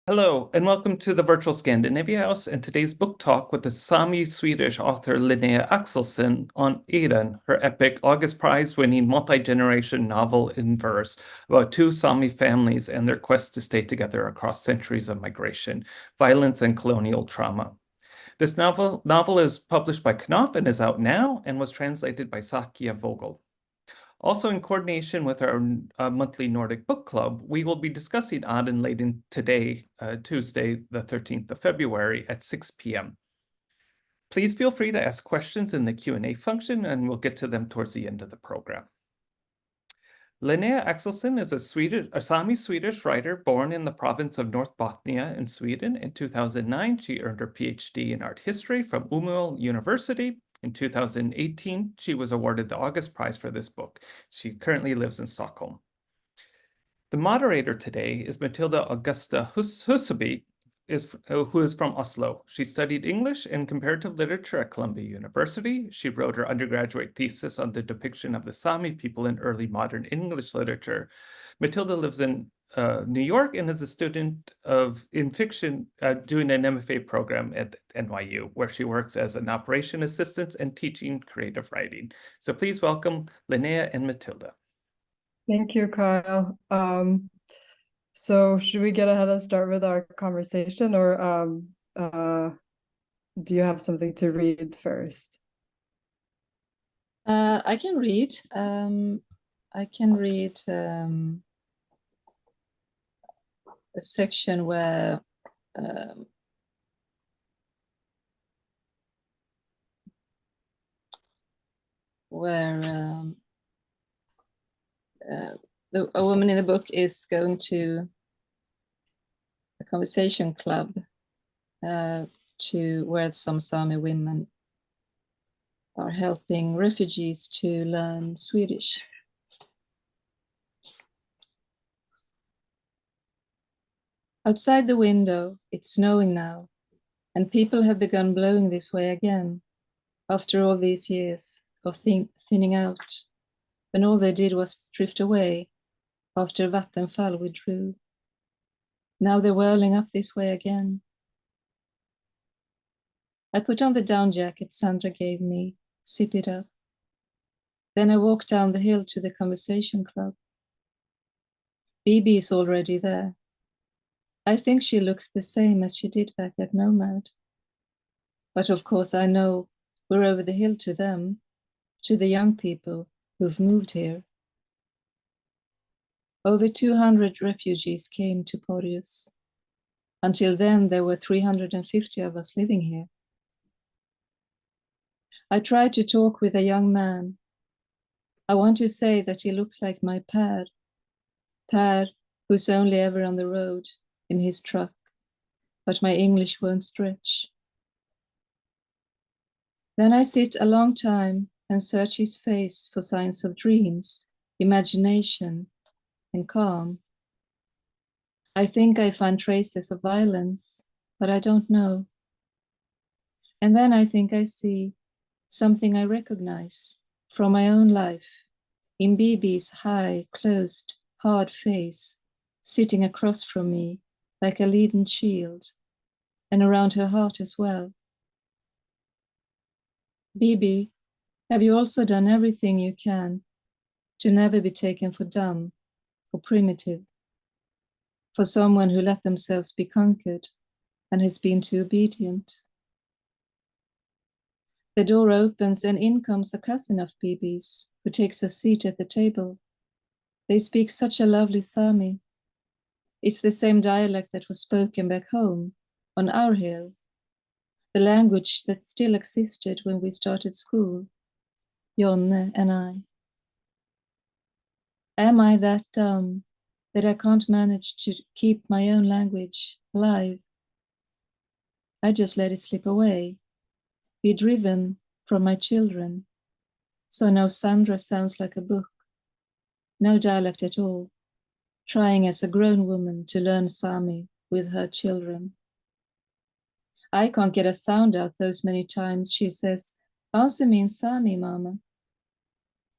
Hello, and welcome to the virtual Scandinavia House and today's book talk with the Sámi-Swedish author Linnea Axelsson on Ædnan, her epic August Prize-winning multi-generation novel in verse about two Sámi families and their quest to stay together across centuries of migration, violence, and colonial trauma. This novel is published by Knopf and is out now and was translated by Sakia Vogel. Also, in coordination with our monthly Nordic book club, we will be discussing Ædnan late today, Tuesday, the 13th of February at 6 p.m. Please feel free to ask questions in the Q&A function, and we'll get to them towards the end of the program. Linnea Axelsson is a Sámi-Swedish writer born in the province of North Bothnia in Sweden. In 2009, she earned her PhD in art history from Umeå University. In 2018, she was awarded the August Prize for this book. She currently lives in Stockholm. The moderator today is Matilde Augusta Huseby, who is from Oslo. She studied English and comparative literature at Columbia University. She wrote her undergraduate thesis on the depiction of the Sámi people in early modern English literature. Matilde lives in New York and is a student in fiction doing an MFA program at NYU, where she works as an operation assistant and teaching creative writing. So please welcome Linnea and Matilde. Thank you, Kyle. So should we get ahead and start with our conversation, or do you have something to read first? I can read. I can read a section where a woman in the book is going to a conversation club where some Sámi women are helping refugees to learn Swedish. Outside the window, it's snowing now, and people have begun blowing this way again, after all these years of thinning out, when all they did was drift away after Vattenfall withdrew. Now they're whirling up this way again. I put on the down jacket Sandra gave me, zip it up. Then I walked down the hill to the conversation club. Bibi is already there. I think she looks the same as she did back at Nomad. But of course I know we're over the hill to them, to the young people who've moved here. Over 200 refugees came to Porjus. Until then, there were 350 of us living here. I tried to talk with a young man. I want to say that he looks like my Per, who's only ever on the road in his truck, but my English won't stretch. Then I sit a long time and search his face for signs of dreams, imagination, and calm. I think I find traces of violence, but I don't know. And then I think I see something I recognize from my own life in Bibi's high, closed, hard face, sitting across from me like a leaden shield, and around her heart as well. Bibi, have you also done everything you can to never be taken for dumb or primitive, for someone who let themselves be conquered and has been too obedient? The door opens and in comes a cousin of Bibi's, who takes a seat at the table. They speak such a lovely Sámi. It's the same dialect that was spoken back home, on our hill, the language that still existed when we started school, Jonne and I. Am I that dumb that I can't manage to keep my own language alive? I just let it slip away, be driven from my children. So now Sandra sounds like a book, no dialect at all, trying as a grown woman to learn Sámi with her children. I can't get a sound out those many times she says, "Answer me in Sámi, Mama."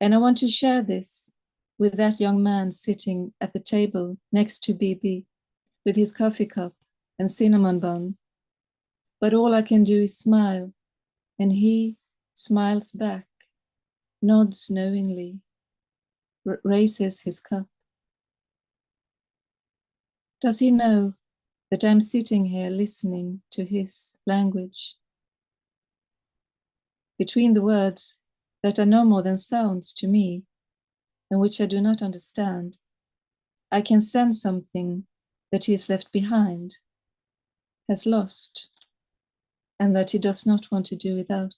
And I want to share this with that young man sitting at the table next to Bibi with his coffee cup and cinnamon bun. But all I can do is smile, and he smiles back, nods knowingly, raises his cup. Does he know that I'm sitting here listening to his language? Between the words that are no more than sounds to me, and which I do not understand, I can sense something that he has left behind, has lost, and that he does not want to do without.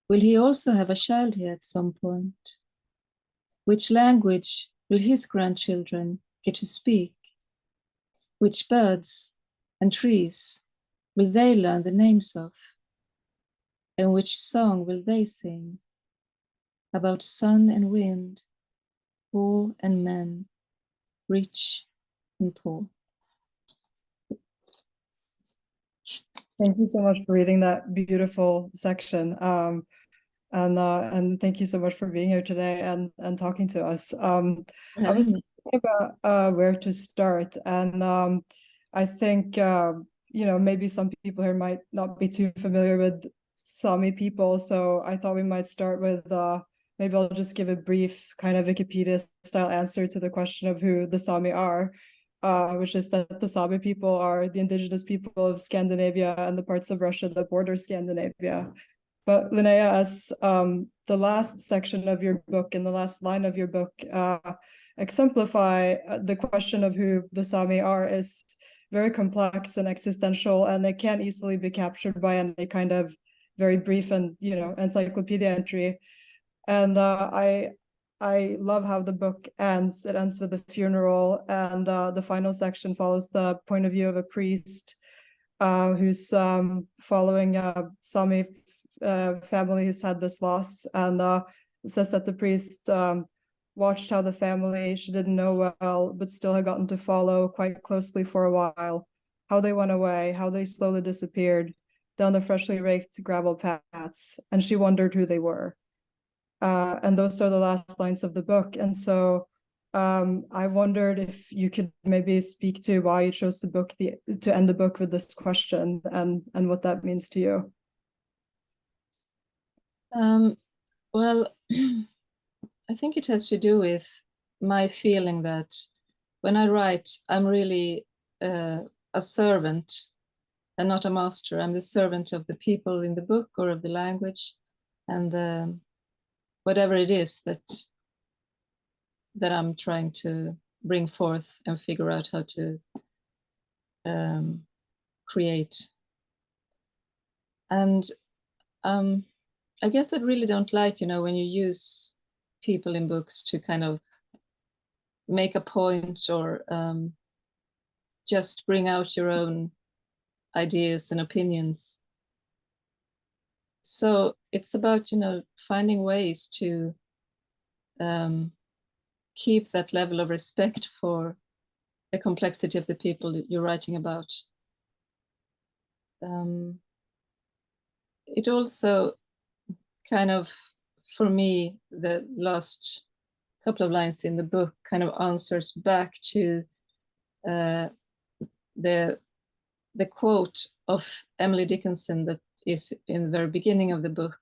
Will he also have a child here at some point? Which language will his grandchildren get to speak? Which birds and trees will they learn the names of? And which song will they sing? About sun and wind, war and men, rich and poor. Thank you so much for reading that beautiful section. And thank you so much for being here today and talking to us. I was thinking about where to start, and I think maybe some people here might not be too familiar with Sami people, so I thought we might start with maybe I'll just give a brief kind of Wikipedia style answer to the question of who the Sami are, which is that the Sami people are the indigenous people of Scandinavia and the parts of Russia that border Scandinavia. But Linnea, as the last section of your book and the last line of your book exemplify the question of who the Sami are is very complex and existential, and it can't easily be captured by any kind of very brief and encyclopedia entry. And I love how the book ends. It ends with a funeral, and the final section follows the point of view of a priest who's following a Sami family who's had this loss, and it says that the priest watched how the family she didn't know well but still had gotten to follow quite closely for a while, how they went away, how they slowly disappeared down the freshly raked gravel paths, and she wondered who they were. And those are the last lines of the book. And so I wondered if you could maybe speak to why you chose to end the book with this question and what that means to you. Well, I think it has to do with my feeling that when I write, I'm really a servant and not a master. I'm the servant of the people in the book or of the language, and whatever it is that I'm trying to bring forth and figure out how to create. And I guess I really don't like, when you use people in books to kind of make a point or just bring out your own ideas and opinions. So it's about, finding ways to keep that level of respect for the complexity of the people that you're writing about. It also kind of, for me, the last couple of lines in the book kind of answers back to the quote of Emily Dickinson that is in the very beginning of the book.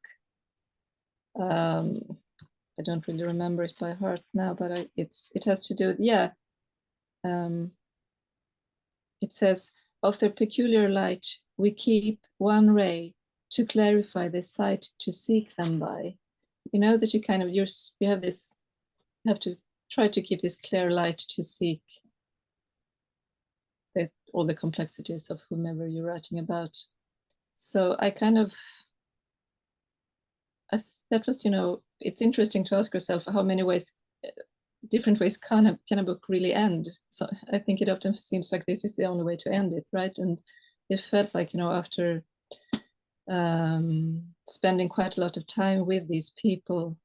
I don't really remember it by heart now, but it has to do with, it says, of their peculiar light, we keep one ray to clarify the sight to seek them by. That you kind of, you have this, you have to try to keep this clear light to seek all the complexities of whomever you're writing about. So I kind of, that was, it's interesting to ask yourself how many ways, different ways can a book really end? So I think it often seems like this is the only way to end it, right? And it felt like, after spending quite a lot of time with these people,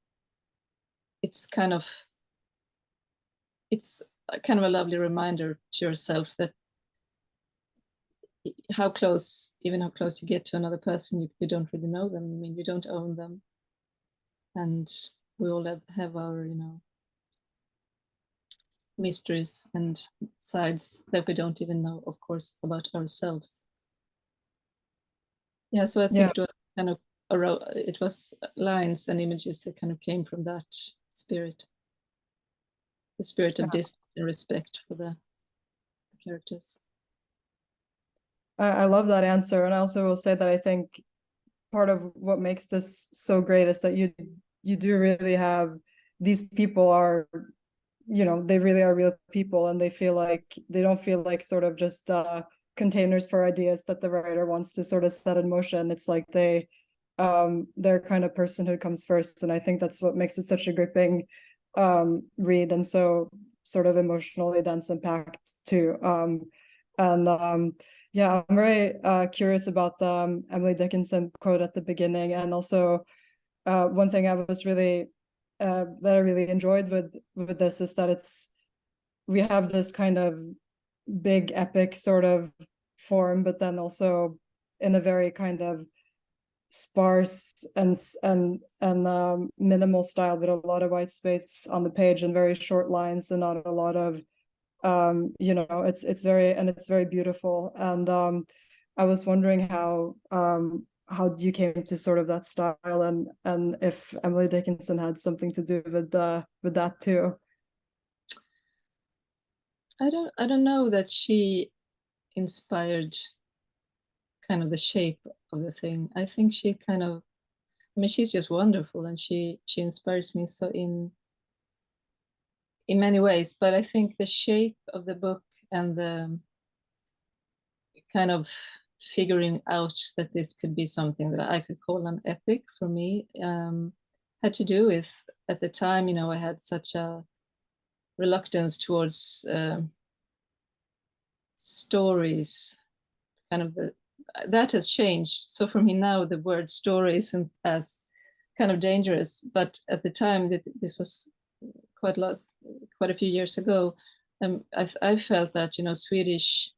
it's kind of a lovely reminder to yourself that how close you get to another person, you don't really know them. I mean, you don't own them. And we all have our, mysteries and sides that we don't even know, of course, about ourselves. Yeah, so I think it was kind of it was lines and images that kind of came from that spirit, the spirit of distance and respect for the characters. I love that answer, and I also will say that I think part of what makes this so great is that you do really have, these people are, you know, they really are real people, and they don't feel like sort of just containers for ideas that the writer wants to sort of set in motion. It's like their kind of personhood comes first, and I think that's what makes it such a gripping read, and so sort of emotionally dense and packed too. Yeah, I'm very curious about the Emily Dickinson quote at the beginning, and also one thing I was really that I really enjoyed with this is that we have this kind of big epic sort of form, but then also in a very kind of sparse and minimal style, but a lot of white space on the page and very short lines and not a lot of you know, it's very beautiful. And I was wondering how you came to sort of that style, and if Emily Dickinson had something to do with that too. I don't know that she inspired kind of the shape of the thing. I think she kind of, I mean, she's just wonderful, and she inspires me so in many ways. But I think the shape of the book and the kind of figuring out that this could be something that I could call an epic for me had to do with, at the time, you know, I had such a reluctance towards stories, kind of that has changed. So for me now, the word story isn't as kind of dangerous, but at the time that this was quite a few years ago, I felt that, you know, Swedish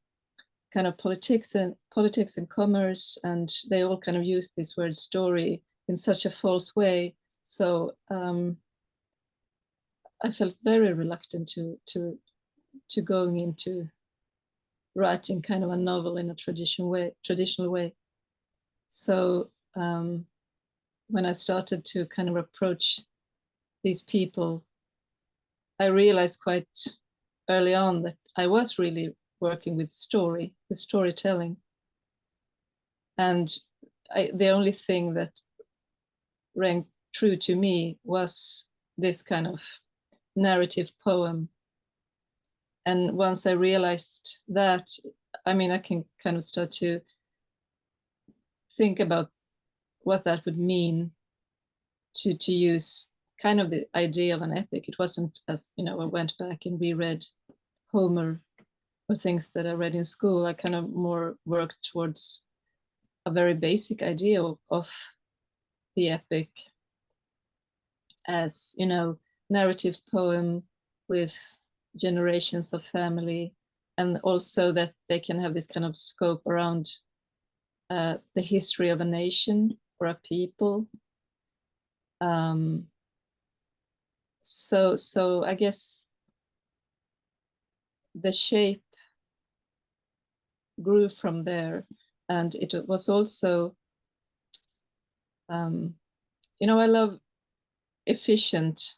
kind of politics and commerce, and they all kind of use this word story in such a false way. So I felt very reluctant to going into writing kind of a novel in a traditional way. So when I started to kind of approach these people, I realized quite early on that I was really working with storytelling. And the only thing that rang true to me was this kind of narrative poem. And once I realized that, I mean, I can kind of start to think about what that would mean to use kind of the idea of an epic. It wasn't, as you know, I went back and reread Homer or things that I read in school. I kind of more worked towards a very basic idea of the epic as, you know, narrative poem with generations of family, and also that they can have this kind of scope around the history of a nation or a people. So I guess the shape grew from there, and it was also, you know, I love efficient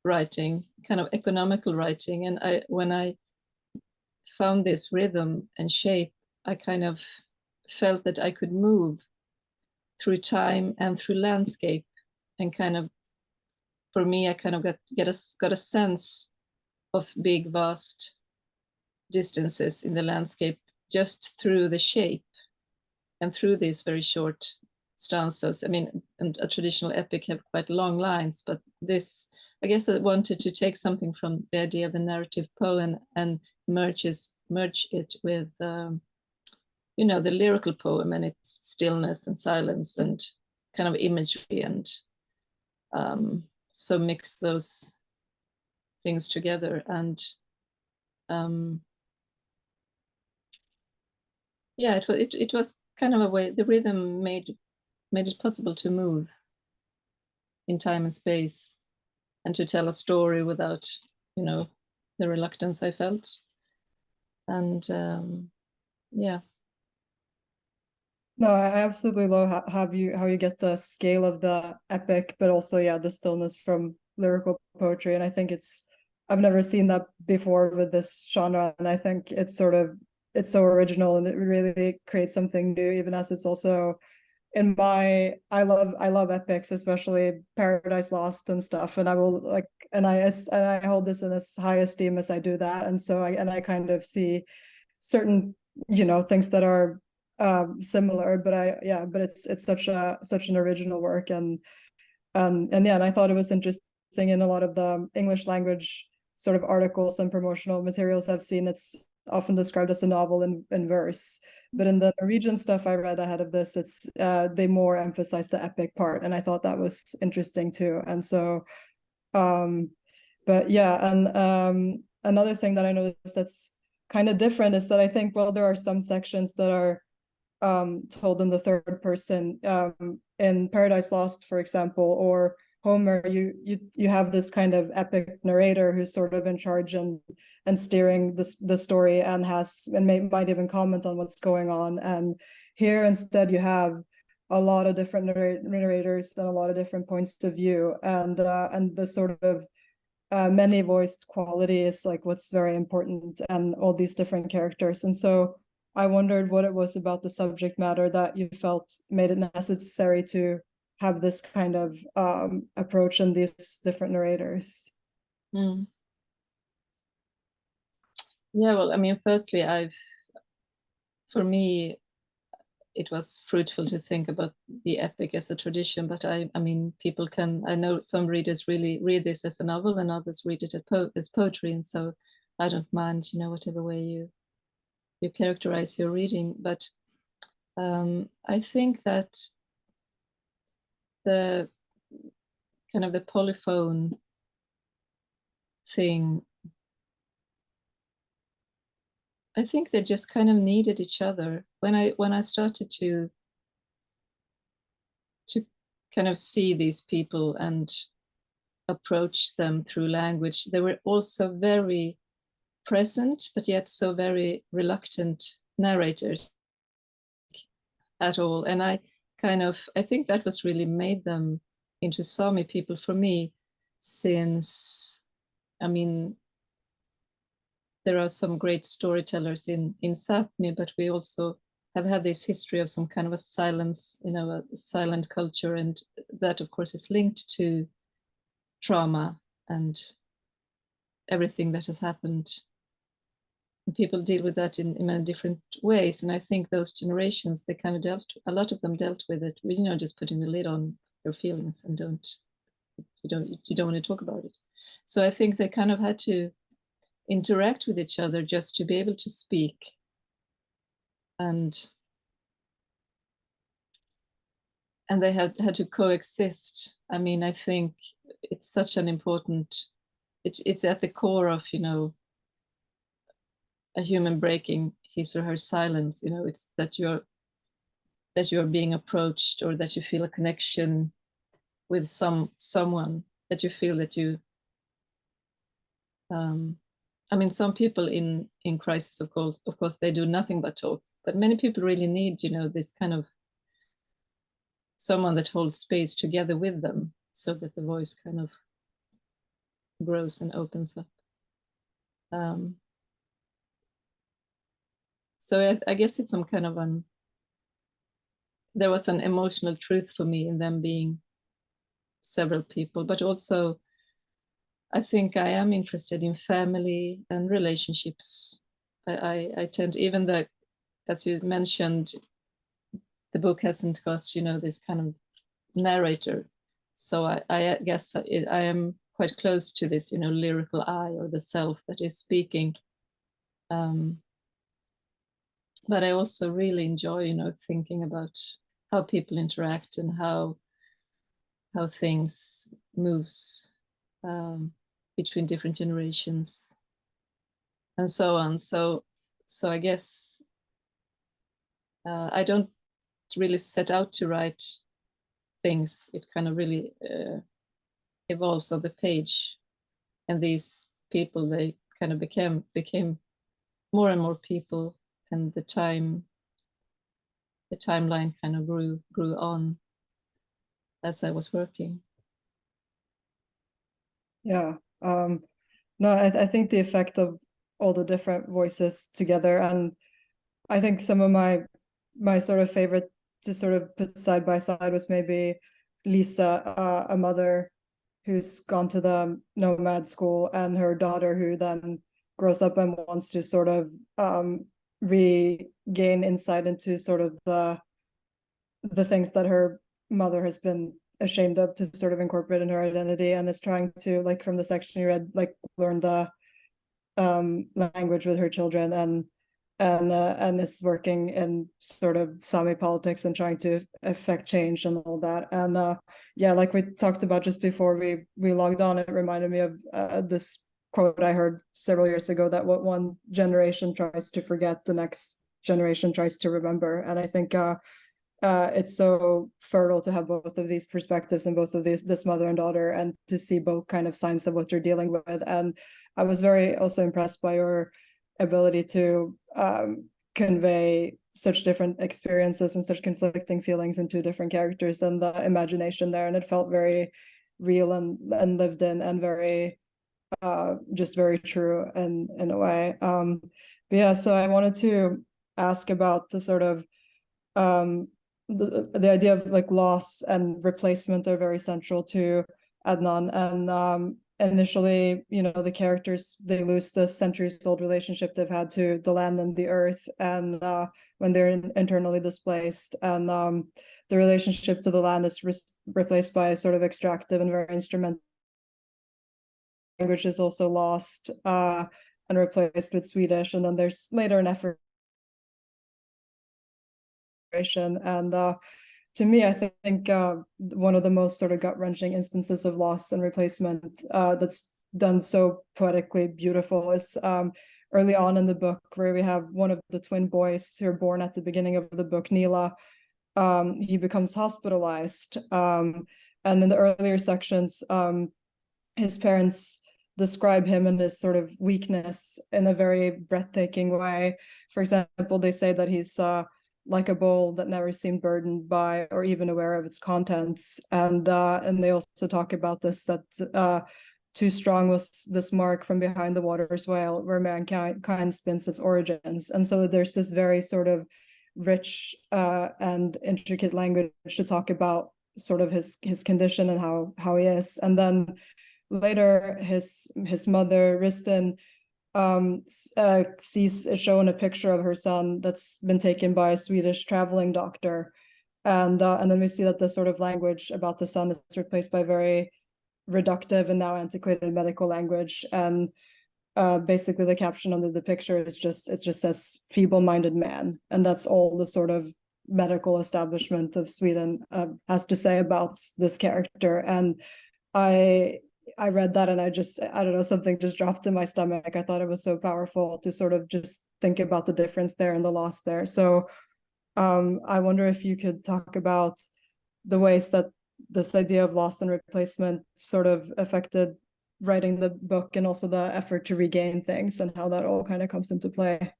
writing, kind of economical writing, and when I found this rhythm and shape, I kind of felt that I could move through time and through landscape, and kind of, for me, I kind of got a sense of big, vast distances in the landscape just through the shape and through these very short stanzas. I mean, and a traditional epic have quite long lines, but this, I guess I wanted to take something from the idea of a narrative poem and merge it with, you know, the lyrical poem and its stillness and silence and kind of imagery, and so mix those things together. And yeah, it was kind of a way, the rhythm made it possible to move in time and space and to tell a story without, you know, the reluctance I felt. And yeah. No, I absolutely love how you get the scale of the epic, but also, yeah, the stillness from lyrical poetry. And I think I've never seen that before with this genre, and I think it's so original, and it really creates something new, even as it's also I love epics, especially Paradise Lost and stuff, and I will like, and I hold this in as high esteem as I do that, and so I kind of see certain things that are similar, but it's such an original work, and yeah, and I thought it was interesting in a lot of the English language sort of articles and promotional materials I've seen, it's often described as a novel in verse, but in the Norwegian stuff I read ahead of this, it's they more emphasize the epic part, and I thought that was interesting too. And so but yeah, and another thing that I noticed that's kind of different is that I think, well, there are some sections that are told in the third person, in Paradise Lost, for example, or Homer, you have this kind of epic narrator who's sort of in charge and steering the story, and might even comment on what's going on. And here instead you have a lot of different narrators and a lot of different points of view, and the sort of many voiced quality is like what's very important, and all these different characters. And so I wondered what it was about the subject matter that you felt made it necessary to have this kind of approach and these different narrators. Yeah, well, I mean, firstly, for me, it was fruitful to think about the epic as a tradition, but I mean, I know some readers really read this as a novel and others read it as poetry, and so I don't mind, whatever way you characterize your reading. But I think that the kind of the polyphone thing, I think they just kind of needed each other. When I started to kind of see these people and approach them through language, they were also very present, but yet so very reluctant narrators at all. And I think that was really made them into Sami people for me, since, I mean, there are some great storytellers in Sápmi, but we also have had this history of some kind of a silence, a silent culture, and that of course is linked to trauma and everything that has happened. And people deal with that in many different ways, and I think those generations, they kind of a lot of them dealt with it with, just putting the lid on your feelings and you don't want to talk about it. So I think they kind of had to interact with each other just to be able to speak, and they had to coexist. I mean, I think it's such an important, it's at the core of, a human breaking his or her silence. It's that you're being approached, or that you feel a connection with someone, that you feel that you I mean, some people in crisis, of course, they do nothing but talk, but many people really need, this kind of someone that holds space together with them, so that the voice kind of grows and opens up. So I guess it's some kind of there was an emotional truth for me in them being several people, but also I think I am interested in family and relationships. I tend, even though, as you mentioned, the book hasn't got, this kind of narrator. So I guess I am quite close to this, lyrical I, or the self that is speaking. But I also really enjoy, thinking about how people interact and how things moves between different generations and so on. So I guess I don't really set out to write things. It kind of really evolves on the page, and these people, they kind of became more and more people, and the timeline kind of grew on as I was working. Yeah. No, I think the effect of all the different voices together, and I think some of my sort of favorite to sort of put side by side was maybe Lise, a mother who's gone to the Nomad School, and her daughter who then grows up and wants to sort of regain insight into sort of the things that her mother has been ashamed of to sort of incorporate in her identity, and is trying to, like from the section you read, like learn the language with her children, and is working in sort of Sami politics and trying to affect change and all that. And yeah, like we talked about just before we logged on, it reminded me of this quote I heard several years ago, that what one generation tries to forget, the next generation tries to remember. And I think it's so fertile to have both of these perspectives and both of this mother and daughter, and to see both kind of signs of what you're dealing with. And I was very also impressed by your ability to convey such different experiences and such conflicting feelings into different characters, and the imagination there. And it felt very real and lived in, and very just very true in a way. But yeah, so I wanted to ask about the sort of the idea of like loss and replacement are very central to Ædnan. And initially, you know, the characters, they lose the centuries-old relationship they've had to the land and the earth, and when they're internally displaced, and the relationship to the land is replaced by a sort of extractive and very instrumental language is also lost and replaced with Swedish. And then there's later an effort. And to me, I think one of the most sort of gut-wrenching instances of loss and replacement that's done so poetically beautiful is early on in the book, where we have one of the twin boys who are born at the beginning of the book, Nila. He becomes hospitalized, and in the earlier sections, his parents describe him and his sort of weakness in a very breathtaking way. For example, they say that he's like a bowl that never seemed burdened by or even aware of its contents. And they also talk about this, that too strong was this mark from behind the water's whale, where mankind spins its origins. And so there's this very sort of rich and intricate language to talk about sort of his condition and how he is. And then later his mother, Ristin, sees shown a picture of her son that's been taken by a Swedish traveling doctor, and then we see that the sort of language about the son is replaced by very reductive and now antiquated medical language. And basically the caption under the picture is just says feeble-minded man, and that's all the sort of medical establishment of Sweden has to say about this character. And I read that, and I don't know, something just dropped in my stomach. I thought it was so powerful to sort of just think about the difference there and the loss there. So I wonder if you could talk about the ways that this idea of loss and replacement sort of affected writing the book, and also the effort to regain things, and how that all kind of comes into play.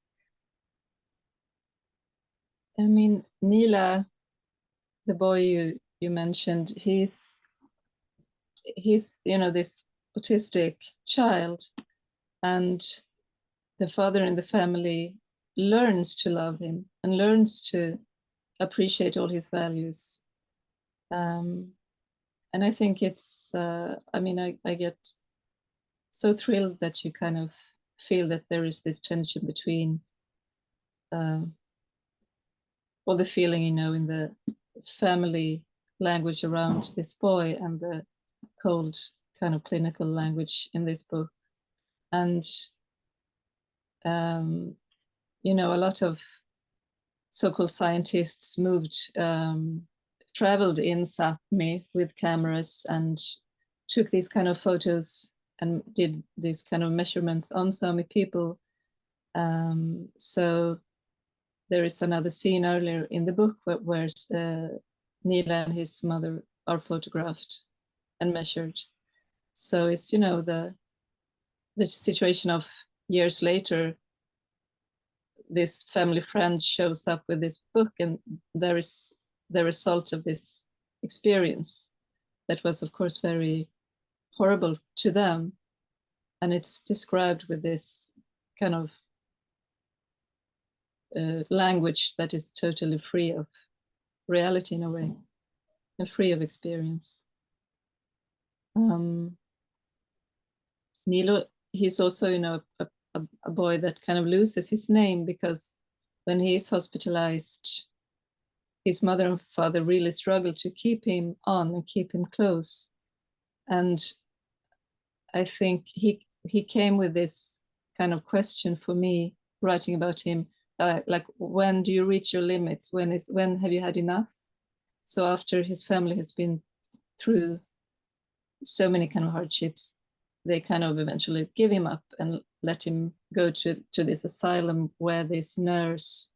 I mean, Nila, the boy you mentioned, he's you know, this autistic child, and the father in the family learns to love him and learns to appreciate all his values. And I think it's I mean, I get so thrilled that you kind of feel that there is this tension between all the feeling, you know, in the family language around this boy, and the cold kind of clinical language in this book. And you know, a lot of so-called scientists traveled in Sápmi with cameras and took these kind of photos and did these kind of measurements on Sámi people. So there is another scene earlier in the book where Nila and his mother are photographed and measured. So it's, you know, the situation of years later, this family friend shows up with this book, and there is the result of this experience that was, of course, very horrible to them. And it's described with this kind of language that is totally free of reality in a way, and free of experience. Nilo, he's also, you know, a boy that kind of loses his name, because when he is hospitalized, his mother and father really struggle to keep him on and keep him close. And I think he came with this kind of question for me, writing about him, like, when do you reach your limits? When have you had enough? So after his family has been through so many kind of hardships, they kind of eventually give him up and let him go to this asylum, where this nurse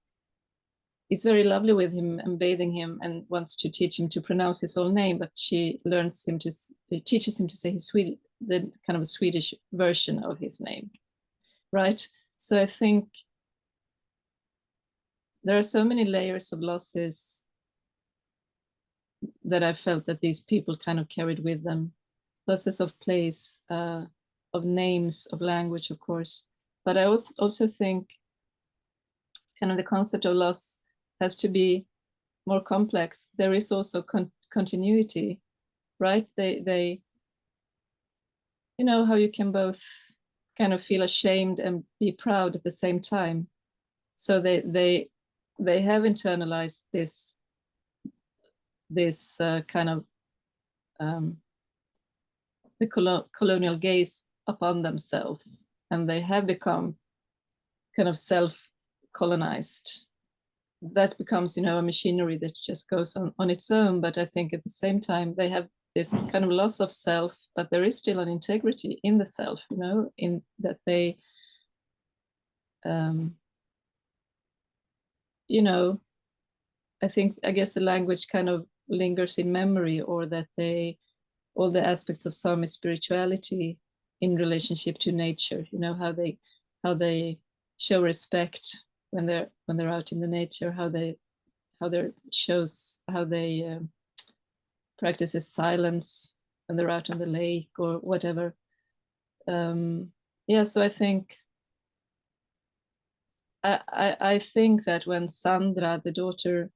is very lovely with him and bathing him and wants to teach him to pronounce his own name, but she teaches him to say the kind of a Swedish version of his name, right? So I think there are so many layers of losses that I felt that these people kind of carried with them. Losses of place, of names, of language, of course. But I also think kind of the concept of loss has to be more complex. There is also continuity, right? They, you know, how you can both kind of feel ashamed and be proud at the same time. So they have internalized this kind of the colonial gaze upon themselves, and they have become kind of self-colonized. That becomes, you know, a machinery that just goes on its own. But I think at the same time they have this kind of loss of self, but there is still an integrity in the self, you know, in that they you know, I guess the language kind of lingers in memory, or that all the aspects of Sami spirituality in relationship to nature, you know, how they show respect when they're out in the nature, how they practices silence when they're out on the lake or whatever. Yeah, so I think I think that when Sandra, the daughter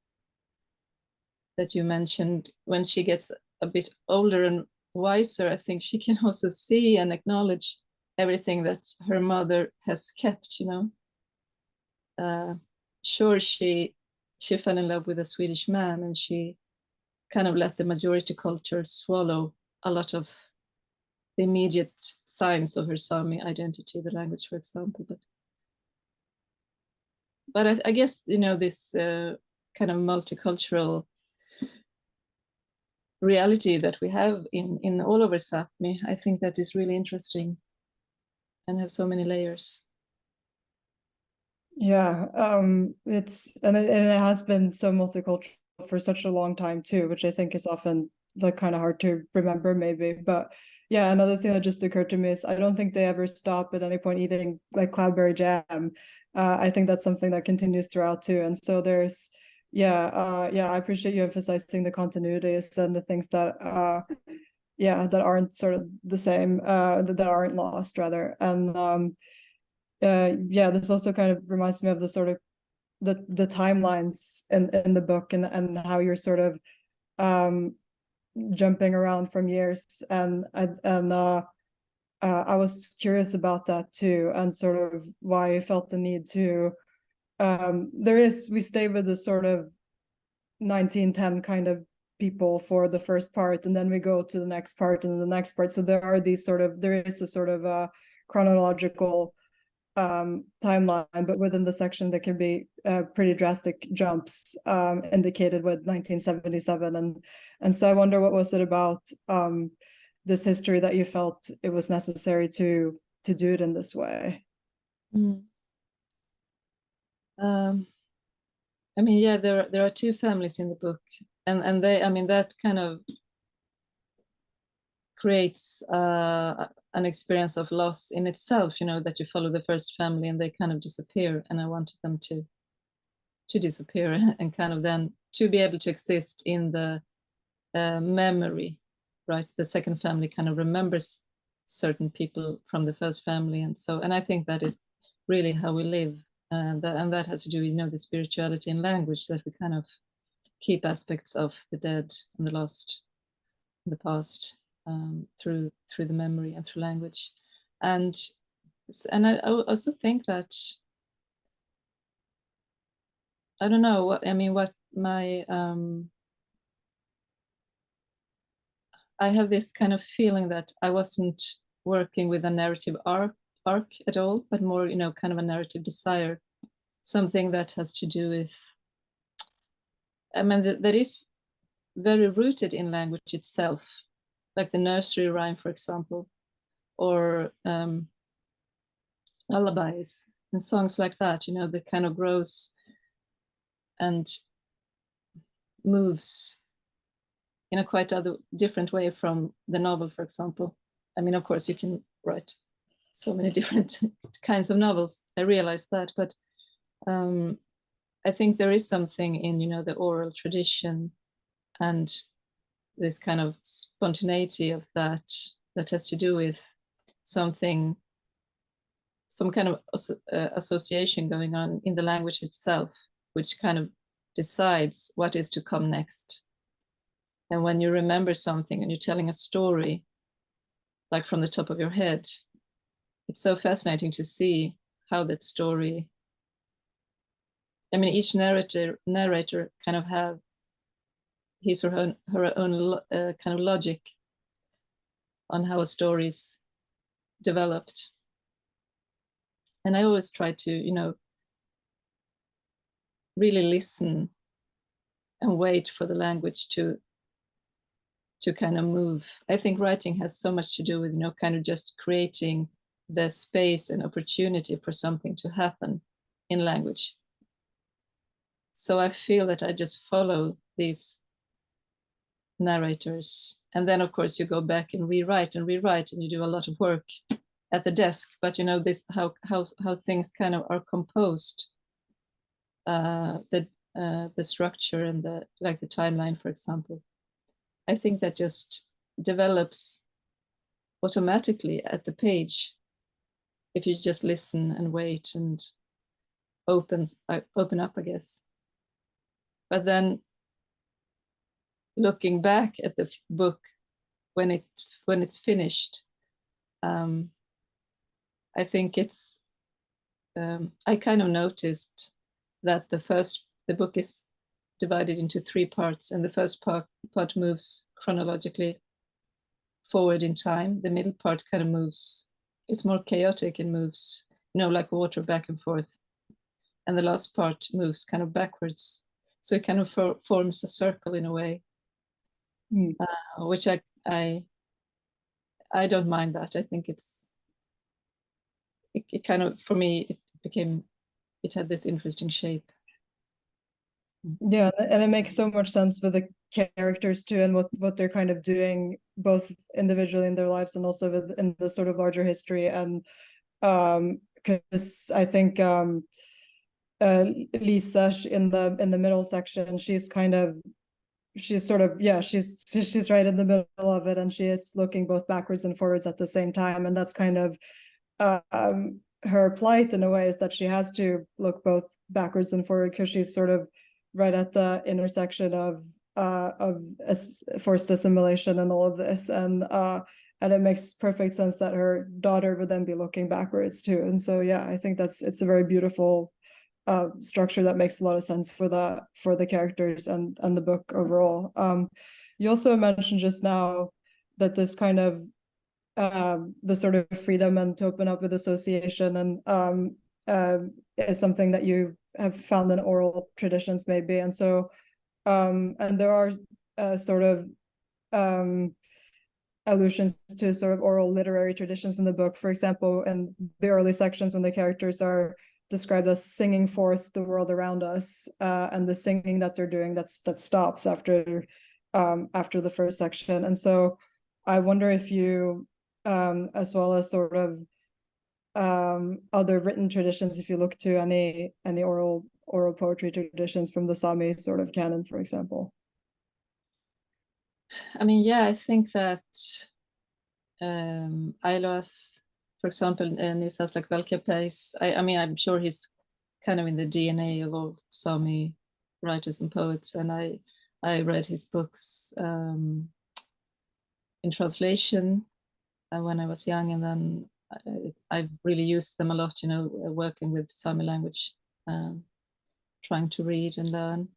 that you mentioned, when she gets a bit older and wiser, I think she can also see and acknowledge everything that her mother has kept, you know. Sure, she fell in love with a Swedish man, and she kind of let the majority culture swallow a lot of the immediate signs of her Sami identity, the language, for example. But I guess, you know, this kind of multicultural reality that we have in all over Sápmi, I think that is really interesting and have so many layers. Yeah, it has been so multicultural for such a long time too, which I think is often like kind of hard to remember maybe. But yeah, another thing that just occurred to me is I don't think they ever stop at any point eating like cloudberry jam. I think that's something that continues throughout too. And so there's I appreciate you emphasizing the continuities and the things that that aren't sort of the same, that aren't lost rather. And this also kind of reminds me of the sort of the timelines in the book, and how you're sort of jumping around from years, and I was curious about that too, and sort of why I felt the need to we stay with the sort of 1910 kind of people for the first part, and then we go to the next part and the next part. So there is a sort of chronological timeline, but within the section there can be pretty drastic jumps indicated with 1977, and so I wonder, what was it about this history that you felt it was necessary to do it in this way? I mean, yeah, there are two families in the book, and they, I mean, that kind of creates an experience of loss in itself, you know, that you follow the first family and they kind of disappear, and I wanted them to disappear and kind of then to be able to exist in the memory, right? The second family kind of remembers certain people from the first family, and so, and I think that is really how we live, and that has to do, you know, the spirituality in language, that we kind of keep aspects of the dead and the lost, the past, through the memory and through language, and I also think that, I don't know what I mean. What my I have this kind of feeling that I wasn't working with a narrative arc at all, but more, you know, kind of a narrative desire, something that has to do with, I mean, that is very rooted in language itself, like the nursery rhyme, for example, or lullabies and songs like that, you know, that kind of grows and moves in a quite different way from the novel, for example. I mean, of course, you can write so many different kinds of novels, I realize that, but I think there is something in, you know, the oral tradition and this kind of spontaneity of that has to do with something, some kind of association going on in the language itself, which kind of decides what is to come next. And when you remember something and you're telling a story, like from the top of your head, it's so fascinating to see how that story, I mean, each narrator kind of have his or her own kind of logic on how a story is developed. And I always try to, you know, really listen and wait for the language to kind of move. I think writing has so much to do with, you know, kind of just creating the space and opportunity for something to happen in language. So I feel that I just follow these narrators, and then of course you go back and rewrite and you do a lot of work at the desk, but you know, this how things kind of are composed, the structure and the timeline, for example, I think that just develops automatically at the page if you just listen and wait and open up, I guess. But then looking back at the book when it's finished, I think it's I kind of noticed that the book is divided into 3 parts, and the first part moves chronologically forward in time. The middle part kind of moves, it's more chaotic and moves, you know, like water back and forth. And the last part moves kind of backwards. So it kind of forms a circle in a way, which I don't mind that. I think it kind of, for me, it had this interesting shape. Yeah, and it makes so much sense for the characters too, and what they're kind of doing both individually in their lives and also in the sort of larger history. And because I think Lise in the middle section, she's sort of, yeah, she's right in the middle of it, and she is looking both backwards and forwards at the same time, and that's kind of her plight in a way, is that she has to look both backwards and forward because she's sort of right at the intersection of forced assimilation and all of this, and it makes perfect sense that her daughter would then be looking backwards too. And so yeah, I think it's a very beautiful structure that makes a lot of sense for the characters and the book overall. You also mentioned just now that this kind of the sort of freedom and to open up with association and is something that you have found in oral traditions maybe. And so and there are sort of allusions to sort of oral literary traditions in the book. For example, in the early sections when the characters are described as singing forth the world around us, and the singing that they're doing that stops after the first section. And so I wonder if you as well as sort of other written traditions. If you look to any oral poetry traditions from the Sami sort of canon, for example. I mean, yeah, I think that Ailoas, for example, Nisas like Valkeapais, I mean, I'm sure he's kind of in the DNA of all Sami writers and poets, and I read his books in translation when I was young, and then I've really used them a lot, you know, working with Sami language, trying to read and learn.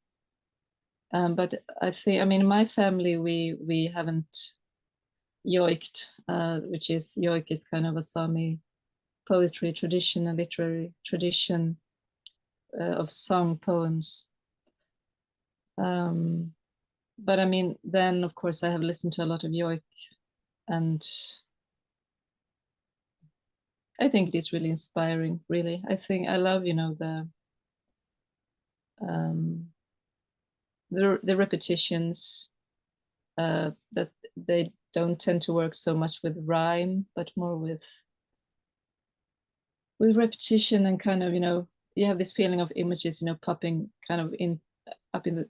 But I think, I mean, in my family, we haven't yoikt, which is, yoik is kind of a Sami poetry tradition, a literary tradition of song poems. But I mean, then of course I have listened to a lot of yoik, and I think it is really inspiring, really. I think I love, you know, the repetitions, that they don't tend to work so much with rhyme, but more with repetition, and kind of, you know, you have this feeling of images, you know, popping kind of up in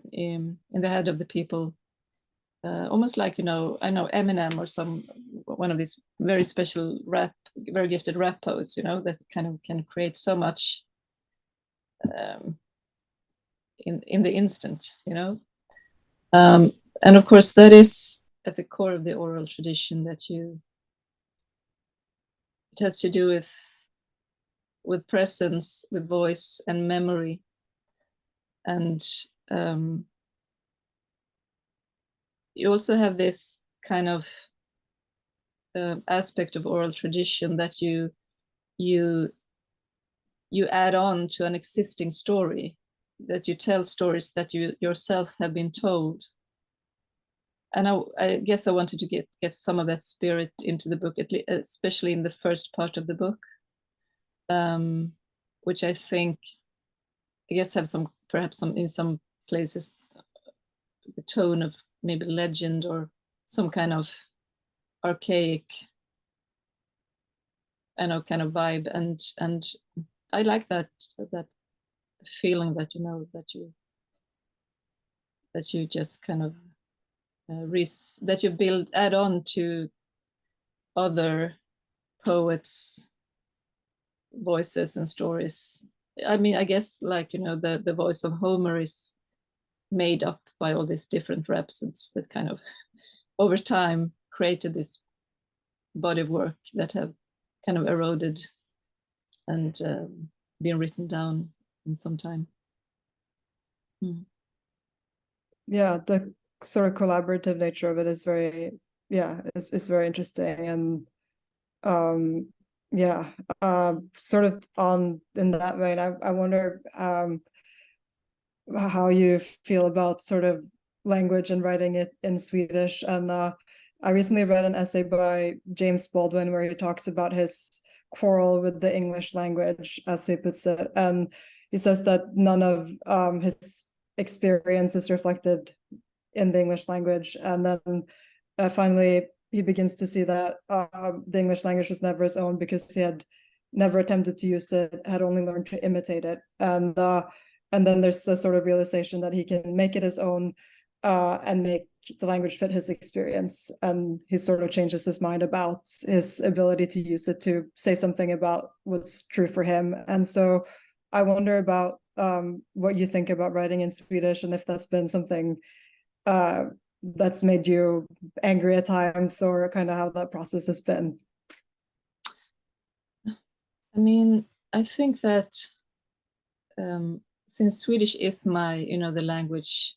the head of the people, almost like, you know, I know Eminem or one of these very special very gifted rap poets, you know, that kind of can create so much in the instant, you know. And of course that is at the core of the oral tradition, that it has to do with presence, with voice and memory. And you also have this kind of aspect of oral tradition that you add on to an existing story, that you tell stories that you yourself have been told. And I guess I wanted to get some of that spirit into the book, especially in the first part of the book, which I think, I guess, have perhaps in some places the tone of maybe legend or some kind of archaic, I know, kind of vibe, and I like that feeling that, you know, that you just kind of that you add on to other poets' voices and stories. I mean, I guess, like, you know, the voice of Homer is made up by all these different rhapsodies that kind of over time created this body of work that have kind of eroded and been written down in some time. Yeah, the sort of collaborative nature of it is very, it's very interesting. And sort of in that vein, I wonder how you feel about sort of language and writing it in Swedish. And I recently read an essay by James Baldwin where he talks about his quarrel with the English language, as he puts it. And he says that none of his experience is reflected in the English language. And then finally, he begins to see that the English language was never his own because he had never attempted to use it, had only learned to imitate it. And then there's a sort of realization that he can make it his own and make the language fit his experience. And he sort of changes his mind about his ability to use it to say something about what's true for him. And so I wonder about what you think about writing in Swedish, and if that's been something that's made you angry at times, or kind of how that process has been. I mean, I think that since Swedish is my, you know, the language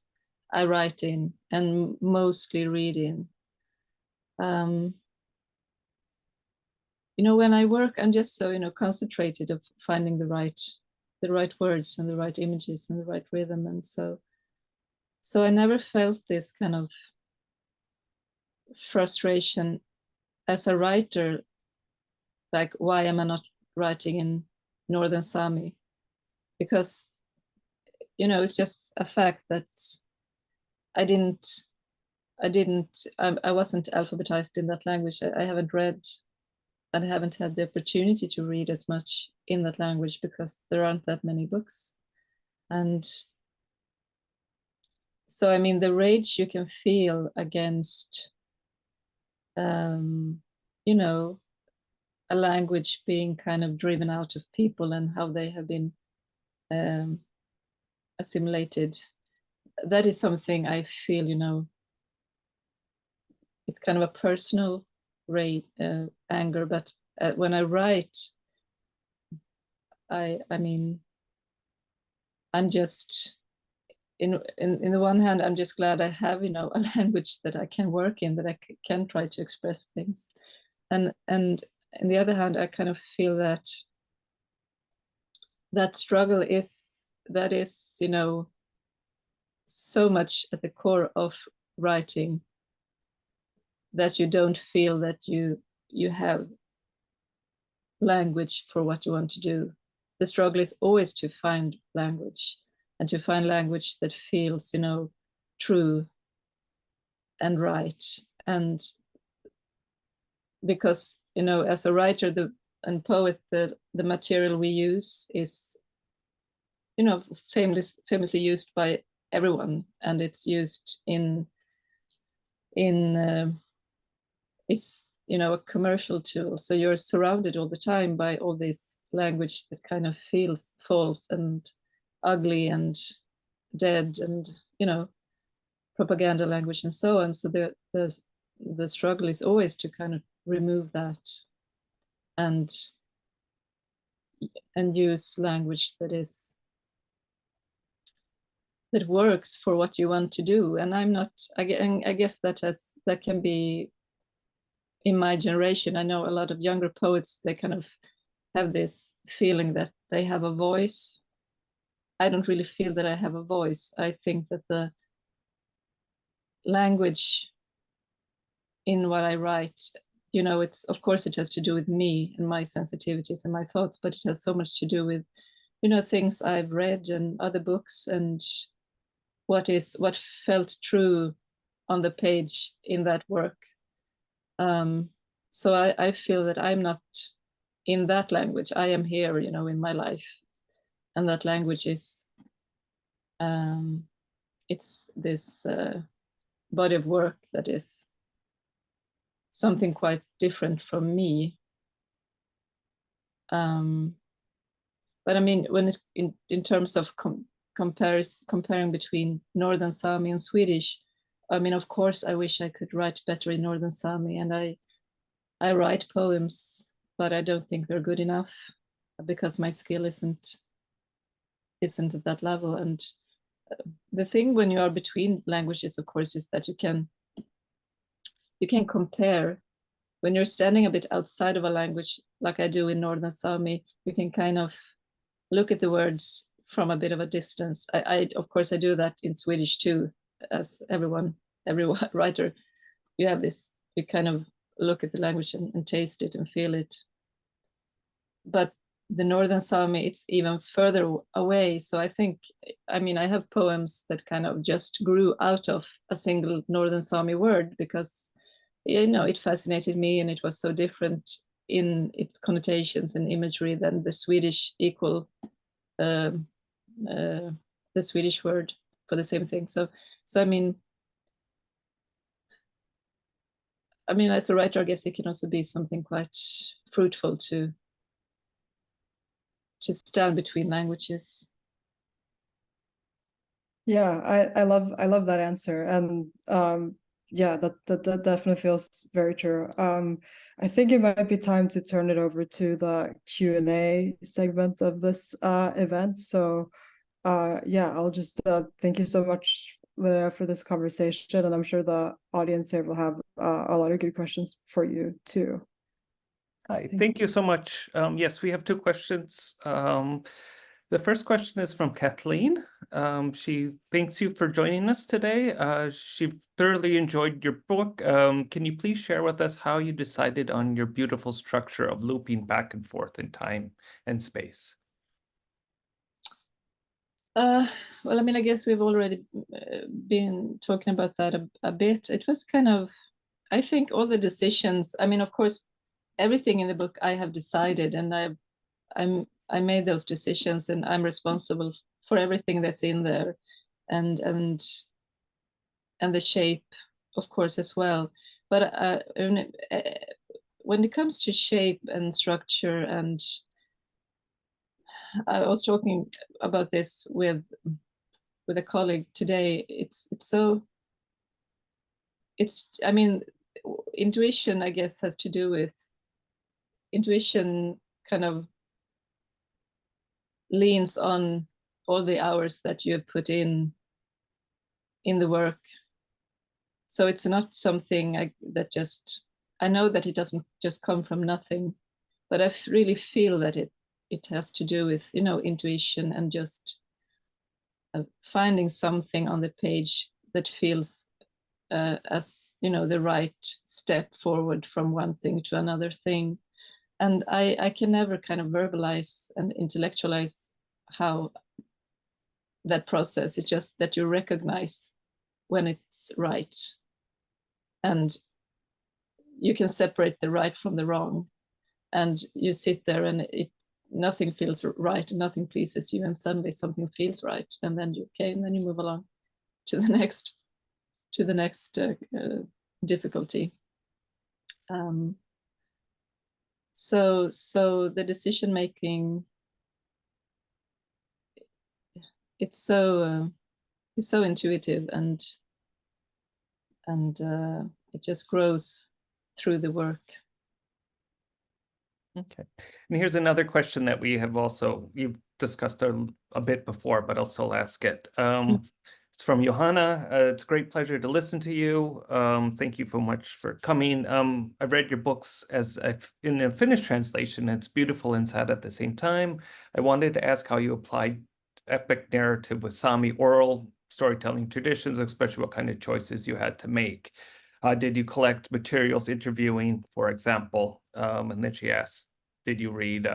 I write in and mostly read in, you know, when I work, I'm just so, you know, concentrated of finding the right words and the right images and the right rhythm. And so I never felt this kind of frustration as a writer, like, why am I not writing in Northern Sami? Because, you know, it's just a fact that I wasn't alphabetized in that language. I haven't read I haven't had the opportunity to read as much in that language because there aren't that many books. And so, I mean, the rage you can feel against, you know, a language being kind of driven out of people and how they have been assimilated, that is something I feel, you know, it's kind of a personal anger, but when I write, I mean, I'm just, in the one hand, I'm just glad I have, you know, a language that I can work in, that I can try to express things. And on the other hand, I kind of feel that that struggle is, you know, so much at the core of writing, that you don't feel that you have language for what you want to do. The struggle is always to find language, and to find language that feels, you know, true and right. And because, you know, as a writer and poet, the material we use is, you know, famously used by everyone, and it's used in it's, you know, a commercial tool. So you're surrounded all the time by all this language that kind of feels false and ugly and dead, and, you know, propaganda language and so on. So the struggle is always to kind of remove that and use language that works for what you want to do. And I'm not, I guess that can be in my generation. I know a lot of younger poets, they kind of have this feeling that they have a voice. I don't really feel that I have a voice. I think that the language in what I write, you know, it's, of course it has to do with me and my sensitivities and my thoughts, but it has so much to do with, you know, things I've read and other books, and what felt true on the page in that work. So I feel that I'm not in that language. I am here, you know, in my life, and that language is, it's this body of work that is something quite different from me. But I mean, when it's in terms of comparing between Northern Sami and Swedish, I mean, of course, I wish I could write better in Northern Sami, and I write poems, but I don't think they're good enough because my skill isn't at that level. And the thing when you are between languages, of course, is that you can compare. When you're standing a bit outside of a language, like I do in Northern Sami, you can kind of look at the words from a bit of a distance. Of course, I do that in Swedish too, as every writer. You have this, you kind of look at the language and taste it and feel it. But the Northern Sami, it's even further away. So I think, I mean, I have poems that kind of just grew out of a single Northern Sami word, because, you know, it fascinated me, and it was so different in its connotations and imagery than the Swedish equal, the Swedish word for the same thing. So I mean, as a writer, I guess it can also be something quite fruitful to stand between languages. Yeah, I love that answer, and yeah, that definitely feels very true. I think it might be time to turn it over to the Q&A segment of this event. So yeah, I'll just thank you so much, Linnea, for this conversation, and I'm sure the audience here will have a lot of good questions for you too. Hi, thank you so much. Yes, we have two questions. The first question is from Kathleen. She thanks you for joining us today. She thoroughly enjoyed your book. Can you please share with us how you decided on your beautiful structure of looping back and forth in time and space? Well, I mean, I guess we've already been talking about that a bit. It was kind of, I think all the decisions, I mean, of course, everything in the book I have decided, and I made those decisions, and I'm responsible for everything that's in there, and the shape, of course, as well. But when it comes to shape and structure, and I was talking about this with a colleague today, I mean, intuition, I guess, has to do with intuition kind of leans on all the hours that you have put in the work. So it's not something that just, I know that it doesn't just come from nothing, but I really feel that it has to do with, you know, intuition and just finding something on the page that feels as, you know, the right step forward from one thing to another thing. And I can never kind of verbalize and intellectualize how that process. It's just that you recognize when it's right, and you can separate the right from the wrong, and you sit there and nothing feels right and nothing pleases you, and suddenly something feels right, and then you move along to the next difficulty. So the decision making, it's so intuitive, and it just grows through the work. Okay. And here's another question that we have also, you've discussed a bit before, but I'll still ask it. It's from Johanna. It's a great pleasure to listen to you. Thank you so much for coming. I've read your books in a Finnish translation. It's beautiful and sad at the same time. I wanted to ask how you applied epic narrative with Sami oral storytelling traditions, especially what kind of choices you had to make. Did you collect materials interviewing, for example? And then she asked, did you read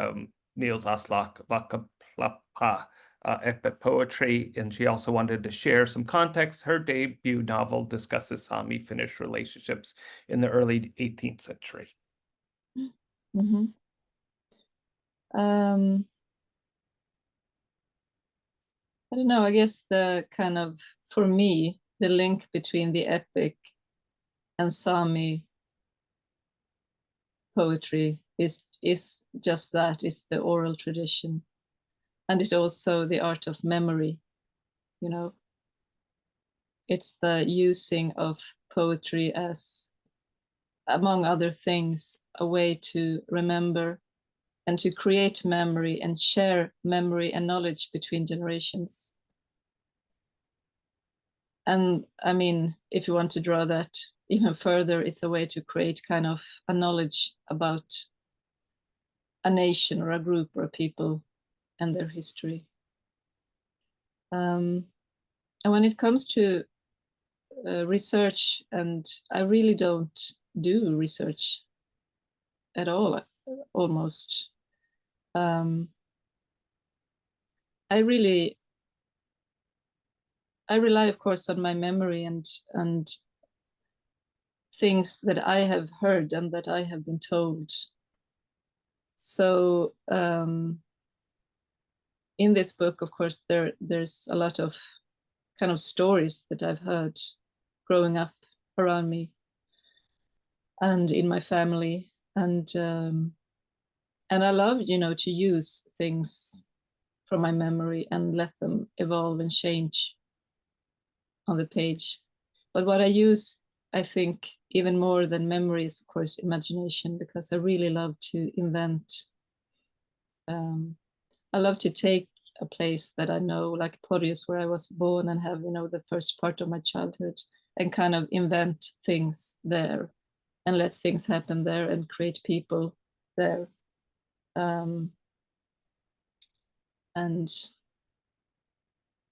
Niels Aslak Vakaplapa epic poetry? And she also wanted to share some context. Her debut novel discusses Sami-Finnish relationships in the early 18th century. Mm-hmm. I don't know, I guess the kind of, for me, the link between the epic and Sami poetry is just that, is the oral tradition. And it's also the art of memory, you know. It's the using of poetry as, among other things, a way to remember and to create memory and share memory and knowledge between generations. And I mean, if you want to draw that even further, it's a way to create kind of a knowledge about a nation or a group or a people and their history. And when it comes to research, and I really don't do research at all, almost. I rely, of course, on my memory and things that I have heard and that I have been told. So in this book, of course, there's a lot of kind of stories that I've heard growing up around me and in my family, and I love, you know, to use things from my memory and let them evolve and change on the page. But what I use, I think, even more than memory is, of course, imagination, because I really love to invent. I love to take a place that I know, like Porteous, where I was born, and have, you know, the first part of my childhood, and kind of invent things there and let things happen there and create people there. And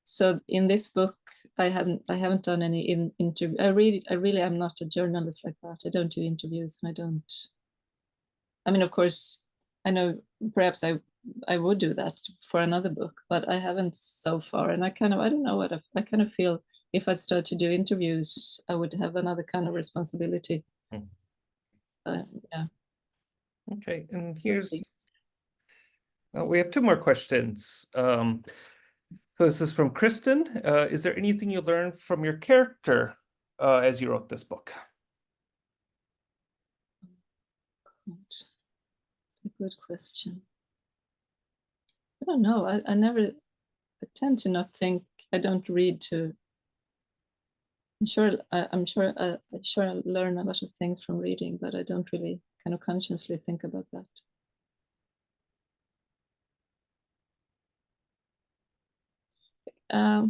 so in this book, I haven't done any interview. I really am not a journalist like that. I don't do interviews, and I mean, of course, I know perhaps I would do that for another book, but I haven't so far. And I don't know what I kind of feel if I start to do interviews, I would have another kind of responsibility. Yeah. Okay, and here's, we have two more questions. So this is from Kristen. Is there anything you learned from your character as you wrote this book? It's a good question. I don't know. I never, I tend to not think, I don't read to, I'm sure I learn a lot of things from reading, but I don't really kind of consciously think about that. I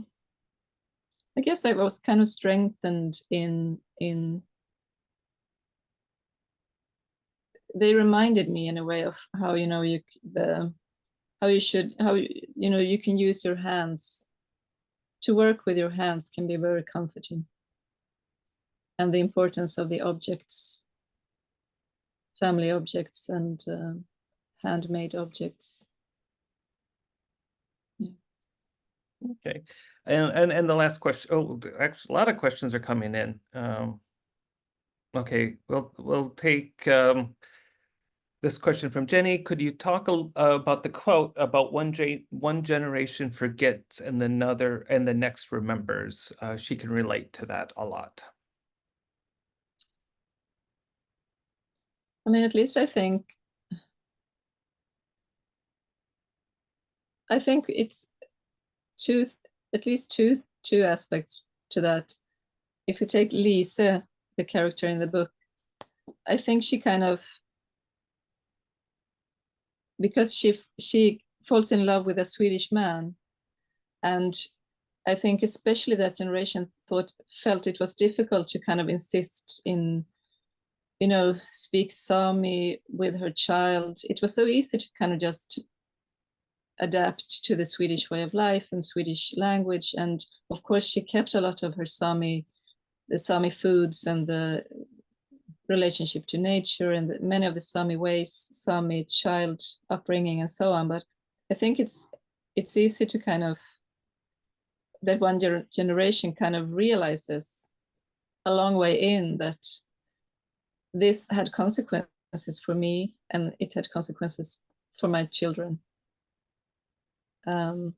guess I was kind of strengthened in they reminded me in a way of how, you know, you know, you can use your hands to work with your hands can be very comforting, and the importance of the objects, family objects and handmade objects. Yeah. Okay, and the last question. Oh, actually, a lot of questions are coming in. Okay, we'll take this question from Jenny. Could you talk about the quote about one generation forgets and the next remembers? She can relate to that a lot. I mean, at least I think it's at least two aspects to that. If you take Lise, the character in the book, I think she kind of, because she falls in love with a Swedish man, and I think especially that generation felt it was difficult to kind of insist in, you know, speak Sami with her child. It was so easy to kind of just adapt to the Swedish way of life and Swedish language. And of course, she kept a lot of her the Sami foods and the relationship to nature and many of the Sami ways, Sami child upbringing and so on. But I think it's easy to kind of, that one generation kind of realizes a long way in that this had consequences for me and it had consequences for my children. And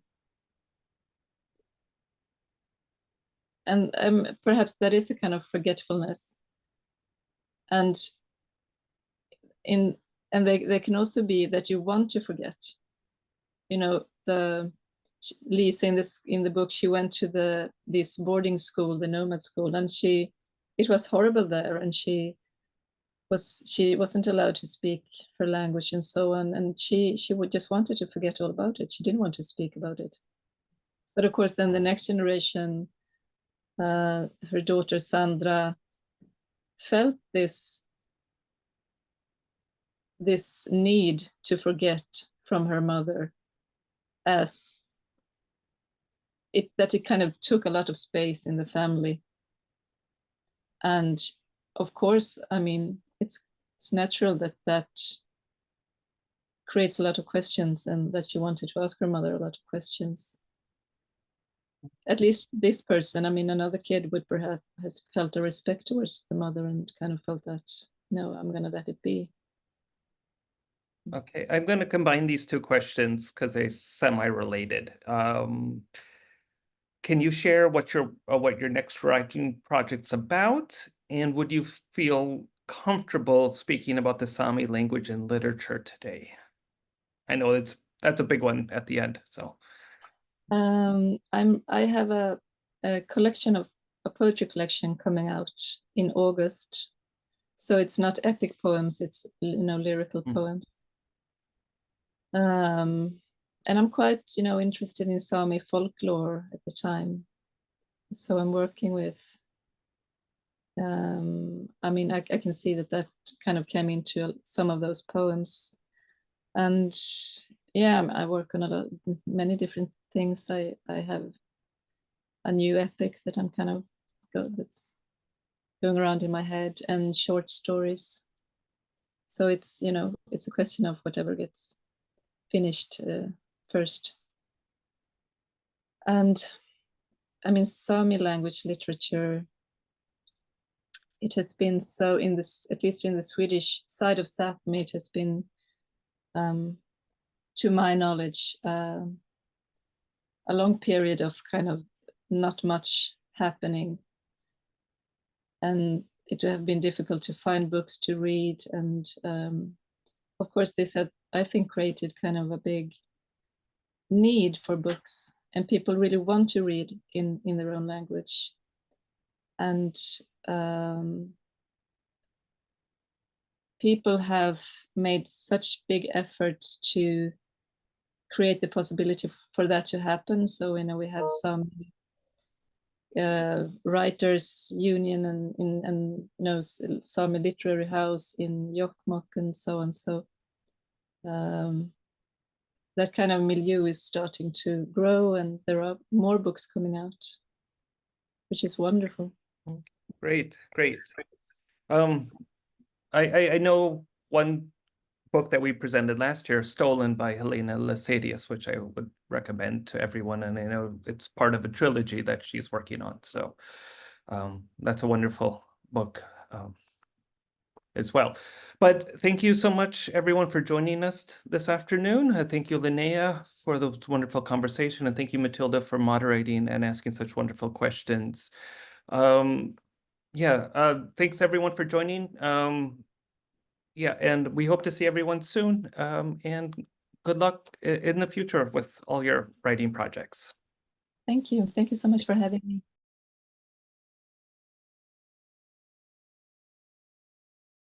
perhaps that is a kind of forgetfulness. And they can also be that you want to forget. You know, Lise in the book, she went to this boarding school, the Nomad School, and it was horrible there, and she wasn't allowed to speak her language and so on, and she would just wanted to forget all about it. She didn't want to speak about it. But of course, then the next generation, her daughter Sandra felt this need to forget from her mother, as that it kind of took a lot of space in the family. And of course, I mean, it's natural that creates a lot of questions, and that she wanted to ask her mother a lot of questions. At least this person, I mean, another kid would perhaps has felt a respect towards the mother and kind of felt that, no, I'm going to let it be. Okay, I'm going to combine these two questions because they're semi-related. Can you share what your next writing project's about? And would you feel comfortable speaking about the Sami language and literature today? I know that's a big one at the end. So I have a collection of a poetry collection coming out in August. So it's not epic poems, it's, you know, lyrical poems. And I'm quite, you know, interested in Sami folklore at the time. So I'm working with, I mean, I can see that kind of came into some of those poems. And yeah, I work on many different things. I have a new epic that I'm kind of that's going around in my head, and short stories. So it's, you know, it's a question of whatever gets finished first. And I mean, Sami language literature, it has been so in this, at least in the Swedish side of Sápmi, it has been, to my knowledge, a long period of kind of not much happening, and it would have been difficult to find books to read. And of course, this had, I think, created kind of a big need for books, and people really want to read in their own language. And people have made such big efforts to create the possibility for that to happen. So, you know, we have some writers union and you know, Sámi Literary House in Jokkmokk and so on. So that kind of milieu is starting to grow, and there are more books coming out, which is wonderful. Great, great. I know one book that we presented last year, Stolen by Helena Lasadius, which I would recommend to everyone. And I know it's part of a trilogy that she's working on. So that's a wonderful book as well. But thank you so much, everyone, for joining us this afternoon. Thank you, Linnea, for the wonderful conversation. And thank you, Matilde, for moderating and asking such wonderful questions. Thanks, everyone, for joining. And we hope to see everyone soon. And good luck in the future with all your writing projects. Thank you. Thank you so much for having me.